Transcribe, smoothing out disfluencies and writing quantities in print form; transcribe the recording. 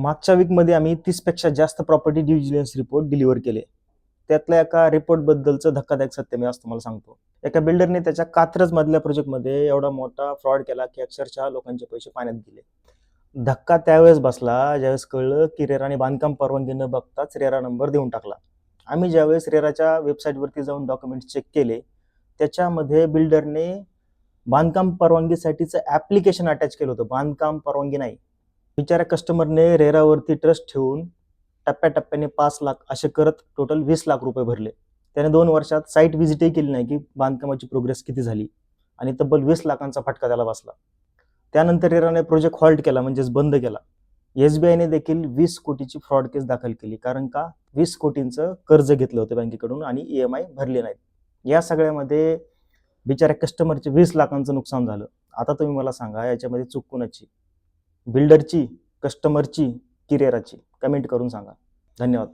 मागच्या वीकमध्ये आम्ही 30पेक्षा जास्त property due diligence report deliver केले. त्यातल्या एका रिपोर्टबद्दलचं धक्कादायक सत्य मी आज तुम्हाला सांगतो. एका बिल्डरने त्याच्या कात्रज मधल्या प्रोजेक्टमध्ये एवढा मोठा फ्रॉड केला की अक्षरशः लोकांचे पैसे पाण्यात गेले. धक्का त्यावेळेस बसला ज्यावेळेस कळलं की रेराने बांधकाम परवानगी न बघताच रेरा नंबर देऊन टाकला. आम्ही ज्यावेळेस रेराच्या वेबसाईटवरती जाऊन डॉक्युमेंट चेक केले, त्याच्यामध्ये बिल्डरने बांधकाम परवानगीसाठीचं ॲप्लिकेशन अटॅच केलं होतं, बांधकाम परवानगी नाही. बिचाऱ्या कस्टमरने रेरावरती ट्रस्ट ठेवून टप्प्याटप्प्याने 5 लाख असे करत टोटल 20 लाख रुपये भरले. त्याने 2 वर्षात साईट व्हिजिटही केली नाही की बांधकामाची प्रोग्रेस किती झाली आणि तब्बल 20 लाखांचा फटका त्याला बसला. त्यानंतर रेराने प्रोजेक्ट हॉल्ट केला, म्हणजेच बंद केला. SBIने देखील 20 कोटीची फ्रॉड केस दाखल केली, कारण का 20 कोटींचं कर्ज घेतलं होतं बँकेकडून आणि EMI भरले नाहीत. या सगळ्यामध्ये बिचाऱ्या कस्टमरचे 20 लाखांचं नुकसान झालं. आता तुम्ही मला सांगा, याच्यामध्ये चूक कोणाची? बिल्डरची, कस्टमरची की रेराची? कमेंट करून सांगा. धन्यवाद.